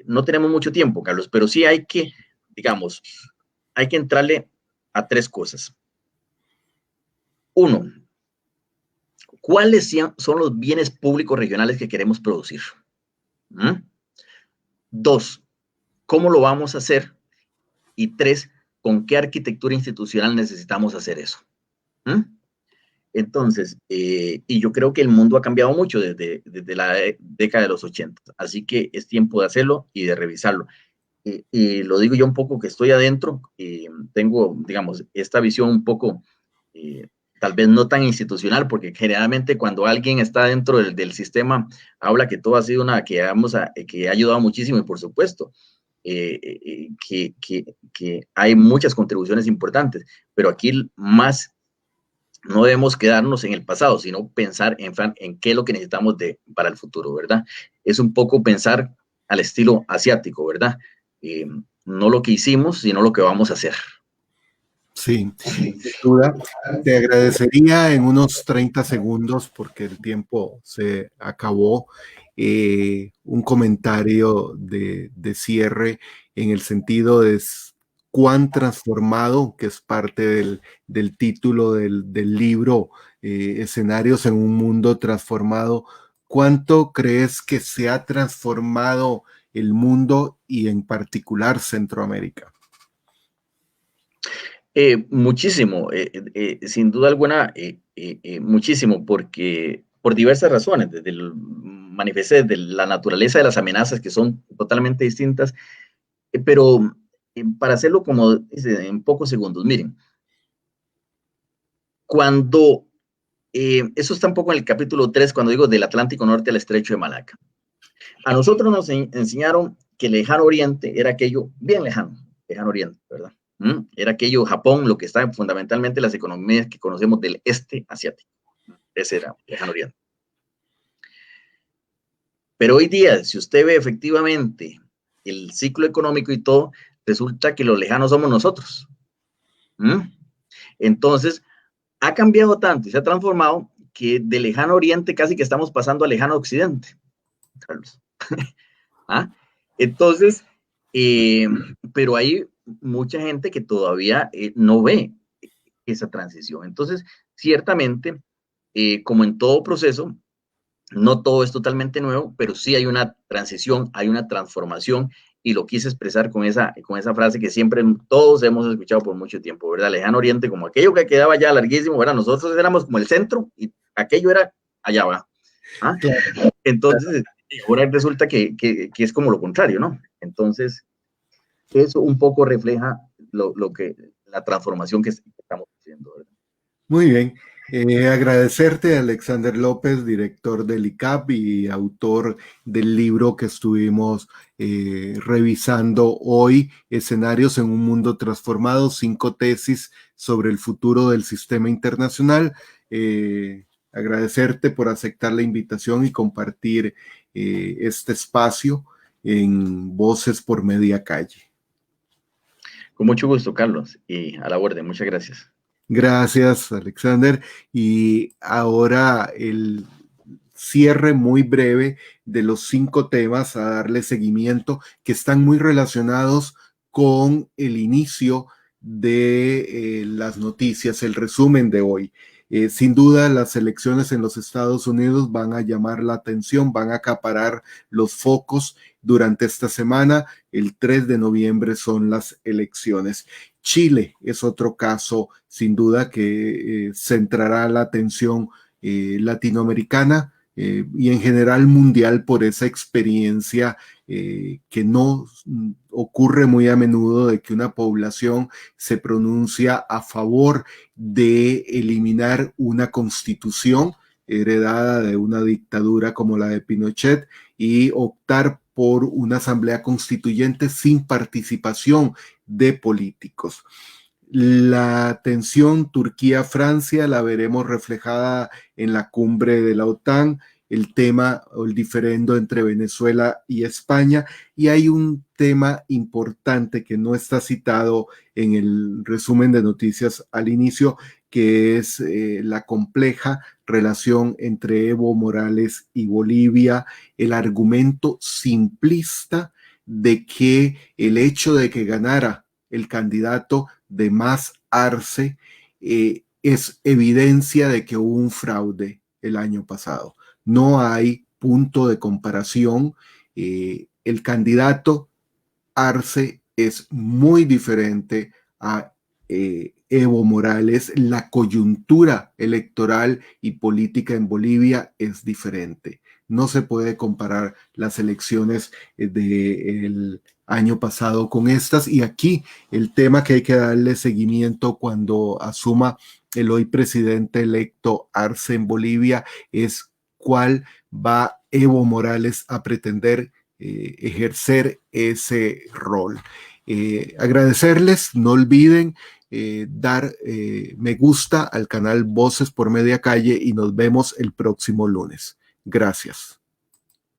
no tenemos mucho tiempo, Carlos, pero sí hay que, digamos, hay que entrarle a 3 cosas. 1, ¿cuáles son los bienes públicos regionales que queremos producir? 2, ¿cómo lo vamos a hacer? Y 3, ¿con qué arquitectura institucional necesitamos hacer eso? Entonces, y yo creo que el mundo ha cambiado mucho desde la década de los 80, así que es tiempo de hacerlo y de revisarlo. Y lo digo yo un poco que estoy adentro, tengo, digamos, esta visión un poco, tal vez no tan institucional, porque generalmente cuando alguien está dentro del sistema, habla que todo ha sido que ha ayudado muchísimo, y por supuesto, que hay muchas contribuciones importantes, pero aquí más no debemos quedarnos en el pasado, sino pensar en qué es lo que necesitamos para el futuro, ¿verdad? Es un poco pensar al estilo asiático, ¿verdad? No lo que hicimos, sino lo que vamos a hacer. Sí, sin duda. Te agradecería en unos 30 segundos, porque el tiempo se acabó, un comentario de cierre en el sentido de cuán transformado, que es parte del título del libro, Escenarios en un mundo transformado. ¿Cuánto crees que se ha transformado el mundo y en particular Centroamérica? Muchísimo, sin duda alguna, muchísimo, porque por diversas razones, manifesté desde la naturaleza de las amenazas que son totalmente distintas, pero para hacerlo como dice, en pocos segundos, miren, cuando, eso está un poco en el capítulo 3, cuando digo del Atlántico Norte al Estrecho de Malaca. A nosotros nos enseñaron que el lejano oriente era aquello bien lejano oriente, ¿verdad? Era aquello Japón, lo que está fundamentalmente las economías que conocemos del este asiático. Ese era el lejano oriente. Pero hoy día, si usted ve efectivamente el ciclo económico y todo, resulta que los lejanos somos nosotros. Entonces, ha cambiado tanto y se ha transformado que de lejano oriente casi que estamos pasando a lejano occidente, Carlos. Entonces, pero hay mucha gente que todavía no ve esa transición. Entonces, ciertamente, como en todo proceso, no todo es totalmente nuevo, pero sí hay una transición, hay una transformación, y lo quise expresar con esa frase que siempre todos hemos escuchado por mucho tiempo, ¿verdad? Lejano Oriente, como aquello que quedaba ya larguísimo, ¿verdad? Nosotros éramos como el centro y aquello era allá abajo. Claro. Entonces, ahora resulta que es como lo contrario, ¿no? Entonces, eso un poco refleja la transformación que estamos haciendo, ¿verdad? Muy bien. Agradecerte a Alexander López, director del ICAP y autor del libro que estuvimos revisando hoy, Escenarios en un mundo transformado, 5 tesis sobre el futuro del sistema internacional. Agradecerte por aceptar la invitación y compartir este espacio en Voces por Media Calle. Con mucho gusto, Carlos, y a la orden. Muchas gracias. Gracias, Alexander. Y ahora el cierre muy breve de los 5 temas a darle seguimiento que están muy relacionados con el inicio de las noticias, el resumen de hoy. Sin duda, las elecciones en los Estados Unidos van a llamar la atención, van a acaparar los focos durante esta semana. El 3 de noviembre son las elecciones. Chile es otro caso, sin duda, que centrará la atención latinoamericana y en general mundial por esa experiencia que no ocurre muy a menudo, de que una población se pronuncia a favor de eliminar una constitución heredada de una dictadura como la de Pinochet y optar por una asamblea constituyente sin participación de políticos. La tensión Turquía-Francia la veremos reflejada en la cumbre de la OTAN, el tema o el diferendo entre Venezuela y España, y hay un tema importante que no está citado en el resumen de noticias al inicio, que es la compleja relación entre Evo Morales y Bolivia, el argumento simplista de que el hecho de que ganara el candidato de más Arce es evidencia de que hubo un fraude el año pasado. No hay punto de comparación. El candidato Arce es muy diferente a Evo Morales. La coyuntura electoral y política en Bolivia es diferente. No se puede comparar las elecciones del año pasado con estas, y aquí el tema que hay que darle seguimiento cuando asuma el hoy presidente electo Arce en Bolivia es cuál va Evo Morales a pretender ejercer ese rol. Agradecerles, no olviden dar me gusta al canal Voces por Media Calle y nos vemos el próximo lunes. Gracias.